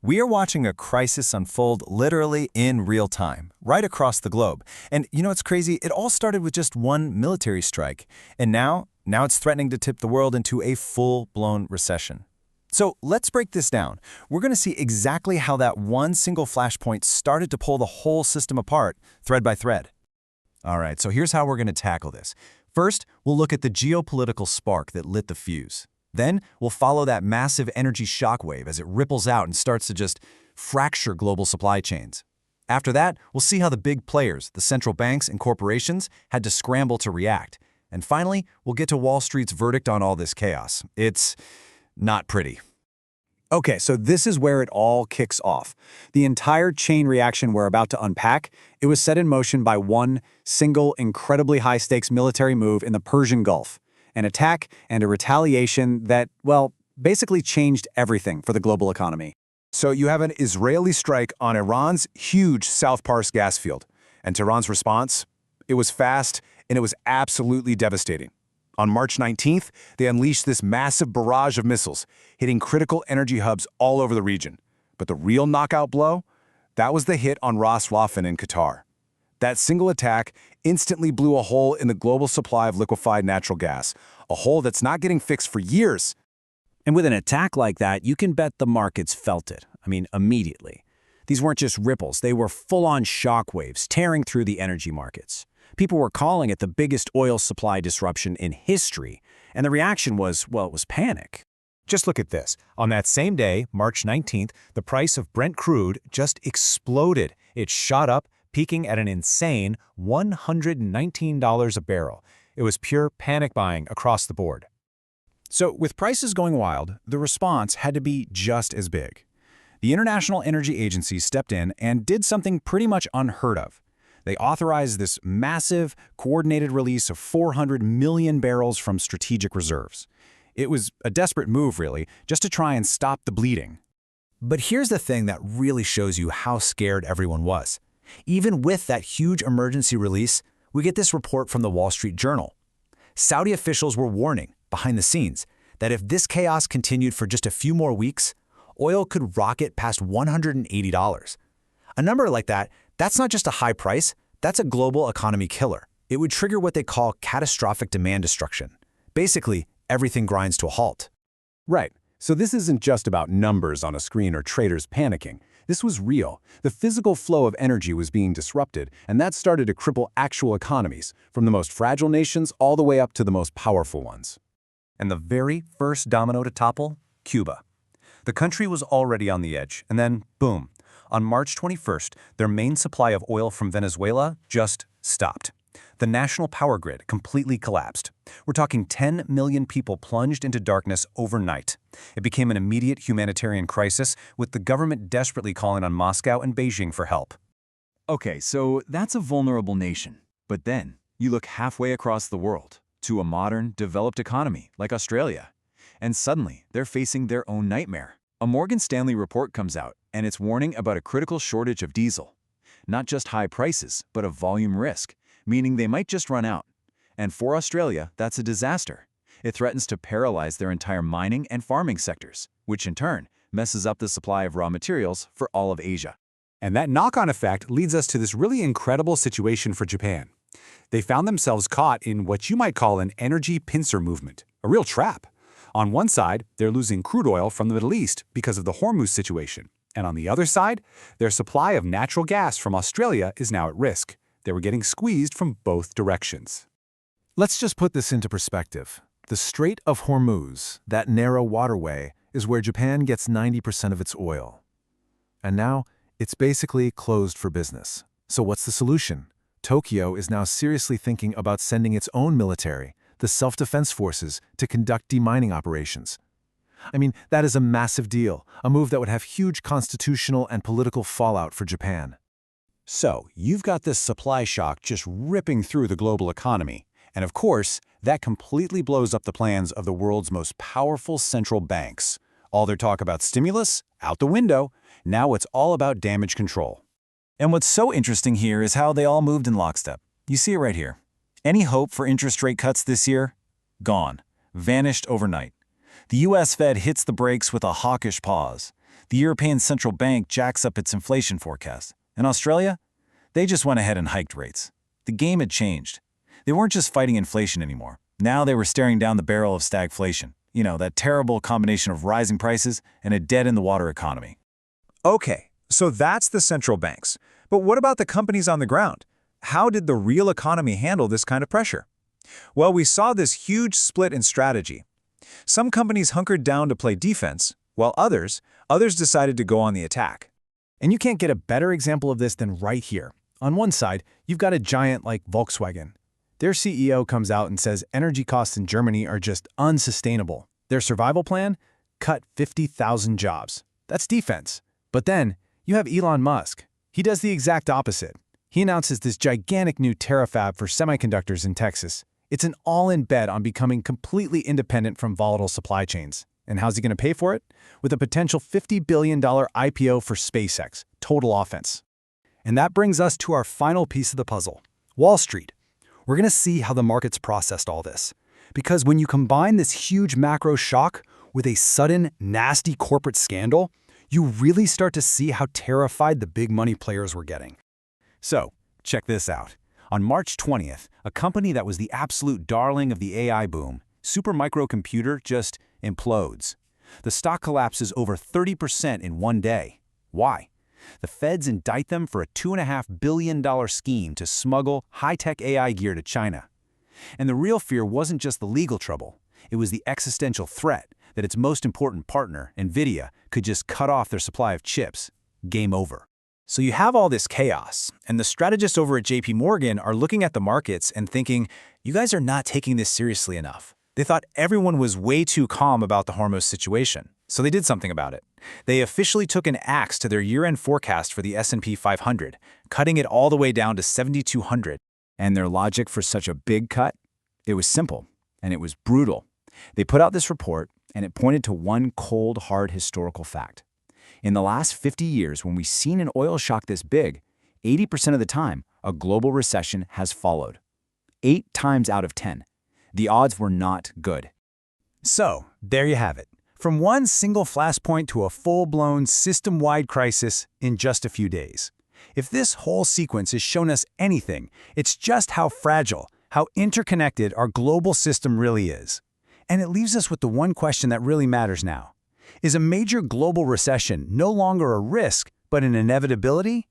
We are watching a crisis unfold literally in real time, right across the globe. And you know what's crazy? It all started with just one military strike. And now it's threatening to tip the world into a full-blown recession. So let's break this down. We're going to see exactly how that one single flashpoint started to pull the whole system apart, thread by thread. All right, so here's how we're going to tackle this. First, we'll look at the geopolitical spark that lit the fuse. Then, we'll follow that massive energy shockwave as it ripples out and starts to just fracture global supply chains. After that, we'll see how the big players, the central banks and corporations, had to scramble to react. And finally, we'll get to Wall Street's verdict on all this chaos. It's not pretty. Okay, so this is where it all kicks off. The entire chain reaction we're about to unpack, it was set in motion by one single, incredibly high-stakes military move in the Persian Gulf. An attack and a retaliation that, well, basically changed everything for the global economy. So you have an Israeli strike on Iran's huge South Pars gas field. And Tehran's response? It was fast, and it was absolutely devastating. On March 19th, they unleashed this massive barrage of missiles, hitting critical energy hubs all over the region. But the real knockout blow? That was the hit on Ras Laffan in Qatar. That single attack instantly blew a hole in the global supply of liquefied natural gas, a hole that's not getting fixed for years. And with an attack like that, you can bet the markets felt it. I mean, immediately. These weren't just ripples, they were full-on shockwaves tearing through the energy markets. People were calling it the biggest oil supply disruption in history, and the reaction was, well, it was panic. Just look at this. On that same day, March 19th, the price of Brent crude just exploded. It shot up, peaking at an insane $119 a barrel. It was pure panic buying across the board. So with prices going wild, the response had to be just as big. The International Energy Agency stepped in and did something pretty much unheard of. They authorized this massive, coordinated release of 400 million barrels from strategic reserves. It was a desperate move, really, just to try and stop the bleeding. But here's the thing that really shows you how scared everyone was. Even with that huge emergency release, we get this report from the Wall Street Journal. Saudi officials were warning, behind the scenes, that if this chaos continued for just a few more weeks, oil could rocket past $180. A number like that, that's not just a high price, that's a global economy killer. It would trigger what they call catastrophic demand destruction. Basically, everything grinds to a halt. Right. So this isn't just about numbers on a screen or traders panicking. This was real. The physical flow of energy was being disrupted, and that started to cripple actual economies, from the most fragile nations all the way up to the most powerful ones. And the very first domino to topple? Cuba. The country was already on the edge, and then, boom. On March 21st, their main supply of oil from Venezuela just stopped. The national power grid completely collapsed. We're talking 10 million people plunged into darkness overnight. It became an immediate humanitarian crisis, with the government desperately calling on Moscow and Beijing for help. Okay, so that's a vulnerable nation. But then, you look halfway across the world, to a modern, developed economy like Australia. And suddenly, they're facing their own nightmare. A Morgan Stanley report comes out, and it's warning about a critical shortage of diesel. Not just high prices, but a volume risk, meaning they might just run out. And for Australia, that's a disaster. It threatens to paralyze their entire mining and farming sectors, which in turn messes up the supply of raw materials for all of Asia. And that knock-on effect leads us to this really incredible situation for Japan. They found themselves caught in what you might call an energy pincer movement, a real trap. On one side, they're losing crude oil from the Middle East because of the Hormuz situation. And on the other side, their supply of natural gas from Australia is now at risk. They were getting squeezed from both directions. Let's just put this into perspective. The Strait of Hormuz, that narrow waterway, is where Japan gets 90% of its oil. And now, it's basically closed for business. So what's the solution? Tokyo is now seriously thinking about sending its own military, the self-defense forces, to conduct demining operations. I mean, that is a massive deal, a move that would have huge constitutional and political fallout for Japan. So, you've got this supply shock just ripping through the global economy. And of course, that completely blows up the plans of the world's most powerful central banks. All their talk about stimulus, out the window. Now it's all about damage control. And what's so interesting here is how they all moved in lockstep. You see it right here. Any hope for interest rate cuts this year? Gone. Vanished overnight. The U.S. Fed hits the brakes with a hawkish pause. The European Central Bank jacks up its inflation forecast. In Australia, they just went ahead and hiked rates. The game had changed. They weren't just fighting inflation anymore. Now they were staring down the barrel of stagflation. You know, that terrible combination of rising prices and a dead-in-the-water economy. Okay, so that's the central banks. But what about the companies on the ground? How did the real economy handle this kind of pressure? Well, we saw this huge split in strategy. Some companies hunkered down to play defense, while others decided to go on the attack. And you can't get a better example of this than right here. On one side, you've got a giant like Volkswagen. Their CEO comes out and says energy costs in Germany are just unsustainable. Their survival plan? Cut 50,000 jobs. That's defense. But then, you have Elon Musk. He does the exact opposite. He announces this gigantic new terafab for semiconductors in Texas. It's an all-in bet on becoming completely independent from volatile supply chains. And how's he going to pay for it? With a potential $50 billion IPO for SpaceX. Total offense. And that brings us to our final piece of the puzzle, Wall Street. We're going to see how the markets processed all this. Because when you combine this huge macro shock with a sudden, nasty corporate scandal, you really start to see how terrified the big money players were getting. So, check this out. On March 20th, a company that was the absolute darling of the AI boom, Supermicro, just implodes. The stock collapses over 30% in one day. Why? The feds indict them for a $2.5 billion scheme to smuggle high-tech AI gear to China. And the real fear wasn't just the legal trouble. It was the existential threat that its most important partner, NVIDIA, could just cut off their supply of chips. Game over. So you have all this chaos, and the strategists over at JP Morgan are looking at the markets and thinking, you guys are not taking this seriously enough. They thought everyone was way too calm about the Hormuz situation, so they did something about it. They officially took an axe to their year-end forecast for the S&P 500, cutting it all the way down to 7,200. And their logic for such a big cut? It was simple, and it was brutal. They put out this report, and it pointed to one cold, hard historical fact. In the last 50 years, when we've seen an oil shock this big, 80% of the time, a global recession has followed. 8 times out of 10. The odds were not good. So, there you have it. From one single flashpoint to a full-blown, system-wide crisis in just a few days. If this whole sequence has shown us anything, it's just how fragile, how interconnected our global system really is. And it leaves us with the one question that really matters now. Is a major global recession no longer a risk, but an inevitability?